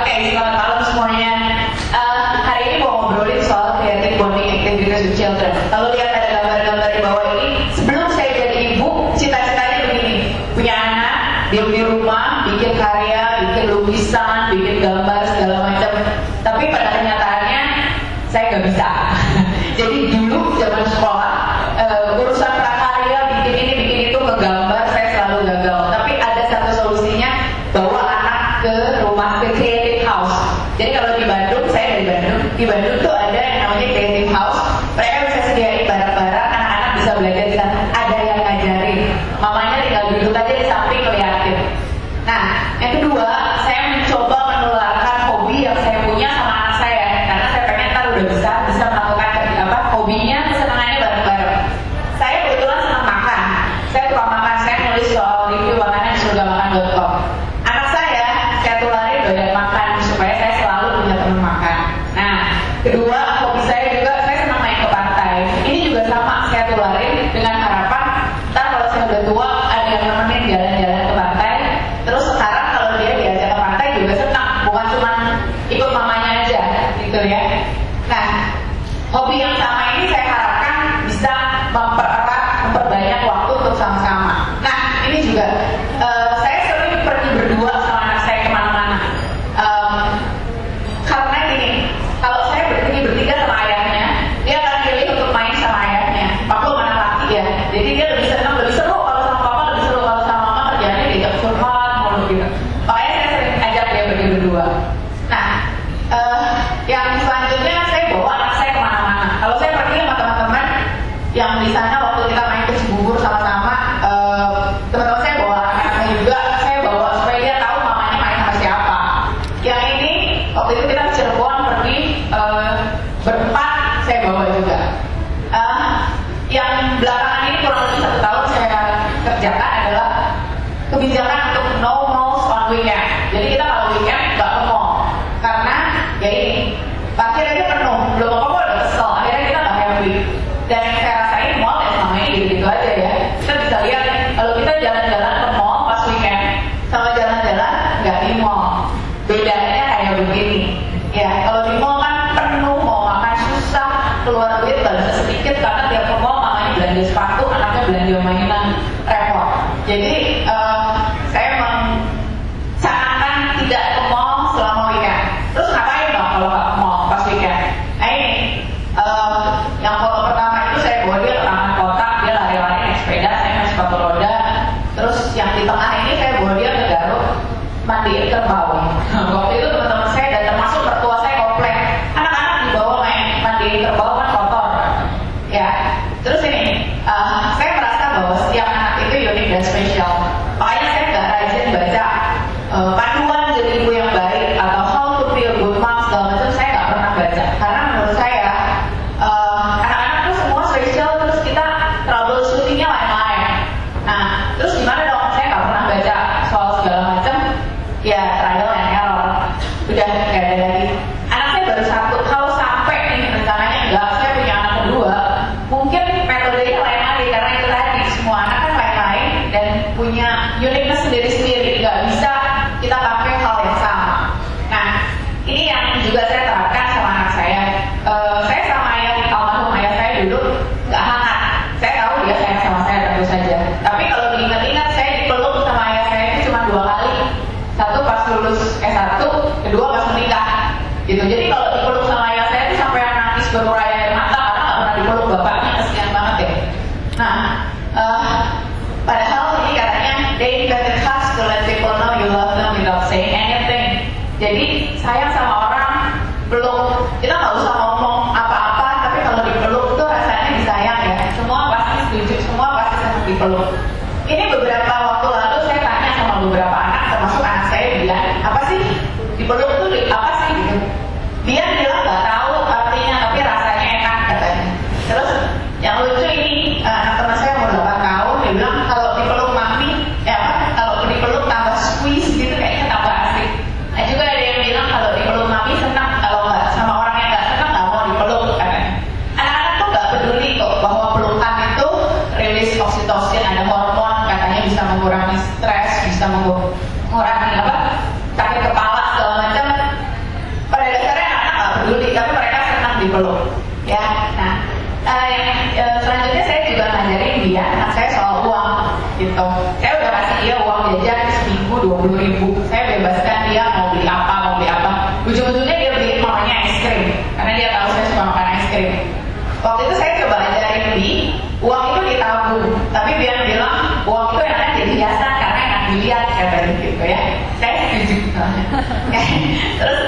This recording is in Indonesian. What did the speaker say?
Oke, selamat malam semuanya. Hari ini mau ngobrolin soal creative bonding activities with children. Kalau lihat ada gambar-gambar di bawah ini, sebelum saya jadi ibu, cita-citanya begini: punya anak, dia di rumah, bikin karya, bikin lukisan, bikin gambar segala macam. Tapi pada kenyataannya saya nggak bisa. Jadi dulu zaman sekolah, urusan prakarya, bikin ini, bikin itu, ngegambar, saya selalu gagal. Tapi ada satu solusinya, bawa anak ke rumah, ke creative house. Jadi kalau di Bandung, saya dari Bandung, di Bandung tuh ada yang namanya creative house. Mereka bisa sediain barang-barang, anak-anak bisa belajar di sana. Ada yang ngajarin, mamanya tinggal duduk aja di samping ngeliatin. Nah, yang kedua, saya mencoba menularkan hobi yang saya punya sama anak saya, karena saya pengen ntar udah bisa melakukan hobinya, kesenangannya bareng-bareng. Saya kebetulan senang makan, saya suka makan, saya nulis soal review makanan di surgamakan.com. Anak saya tularin doyan makan supaya saya selalu punya teman makan. Nah, kedua, hobi saya juga, saya senang main ke pantai. Ini juga sama, saya tularin dengan harapan ntar kalau saya udah tua ada yang nemenin jalan-jalan ke pantai. Terus sekarang kalau dia diajak ke pantai juga senang, bukan cuma ikut mamanya aja gitu ya. Nah, hobi yang sama ini saya harapkan bisa memperbanyak waktu untuk sama-sama. Nah, ini juga saya sering pergi berdua sama anak saya kemana-mana. Karena gini, kalau saya pergi bertiga sama ayahnya, dia akan pilih untuk main sama ayahnya. Paku mana laki ya, jadi dia lebih senang, lebih seru kalau sama papa, lebih seru kalau sama mama, kerjanya diajak curhat mulu gitu. Makanya saya sering ajak dia pergi berdua. Nah, yang selanjutnya saya bawa anak saya kemana-mana. Kalau saya pergi sama teman-teman yang di sana, waktu kita main ke Cibubur sama-sama, teman-teman saya bawa anak-anaknya juga, saya bawa supaya dia tahu mamanya main sama siapa. Yang ini waktu itu kita ke Cirebon pergi berempat, saya bawa juga. Yang belakangan ini kurang lebih 1 tahun saya kerjakan adalah kebijakan untuk no malls on weekend. Jadi kita kalau weekend nggak ke mall, karena ya ini parkir aja penuh, belum apa-apa udah kesel, akhirnya kita nggak happy. Dan yang saya rasain mall yang selama ini gitu-gitu aja ya. Kita bisa lihat kalau kita jalan-jalan ke mall pas weekend sama jalan-jalan nggak di mall, bedanya kayak begini. Ya, kalau di mall kan penuh, mau makan susah, keluar duit nggak bisa sedikit karena tiap ke mall mamanya belanja sepatu, anaknya belanja mainan, repot. Jadi saya mencanangkan tidak ke mall selama weekend. Terus ngapain dong kalau nggak ke mall pas weekend? Nah ini yang foto pertama itu saya bawa dia ke taman kota, dia lari-lari naik sepeda, saya naik sepatu roda. Terus yang di tengah ini saya bawa dia ke Garut mandiin kerbau. Waktu itu teman-teman saya dan termasuk mertua saya komplek, anak-anak dibawa main mandiin kerbau kan kotor ya. Terus ini saya merasa bahwa setiap anak itu unik dan spesial. Makanya saya nggak rajin baca panduan jadi ibu yang baik atau how to be a good mom segala macam, saya nggak pernah baca, karena menurut saya anak-anak tuh semua spesial, terus kita troubleshootingnya lain-lain. Nah, terus gimana dong? Saya nggak pernah baca soal segala macam, ya trial and error, udah nggak ada lagi. Anak saya baru 1, kalau sampai nih rencananya enggak, saya punya anak kedua, mungkin metodenya lain lagi, karena itu tadi semua anak kan lain-lain dan punya uniqueness sendiri-sendiri, nggak bisa kita pakai hal yang sama. Nah, ini yang juga saya terapkan sama anak saya. Saya sama almarhum ayah saya dulu nggak hangat. Saya tahu dia sayang sama saya tentu saja. Tapi kalau diingat-ingat, saya dipeluk sama ayah saya itu cuma 2 kali. Satu pas lulus S1, kedua pas menikah. Gitu. Jadi kalau dipeluk sama ayah saya itu sampai nangis berurai air mata karena nggak pernah dipeluk bapaknya, kasihan banget ya. Nah, padahal ini katanya they invented hugs to let people know you love them without saying anything. Jadi sayang sama orang, peluk, kita nggak usah ngomong apa-apa, tapi kalau dipeluk tuh rasanya disayang ya. Semua pasti setuju, semua pasti senang dipeluk. Ini beberapa waktu lalu saya tanya sama beberapa anak, termasuk anak saya bilang, apa sih dipeluk tuh apa sih gitu. Dia bilang nggak tahu artinya, tapi rasanya enak katanya. Terus yang lucu ini anak teman saya umur 8 tahun, dia bilang kalau dipeluk mami, kalau dipeluk tambah squeeze gitu kayaknya tambah asik. Nah juga ada yang bilang kalau dipeluk mami senang, kalau nggak sama orang yang nggak senang nggak mau dipeluk katanya. Anak-anak tuh nggak peduli kok bahwa pelukan itu rilis oksitosin, ada hormon katanya bisa mengurangi stres, bisa mengurangi sakit kepala segala macam. 20.000. Saya bebaskan dia mau beli apa. Ujung-ujungnya dia beliin mamanya es krim karena dia tahu saya suka makan es krim. Waktu itu saya coba ajarin Bi, uang itu ditabung, tapi dia bilang uang itu enak jadi hiasan karena enak dilihat katanya gitu ya. Saya setuju. Terus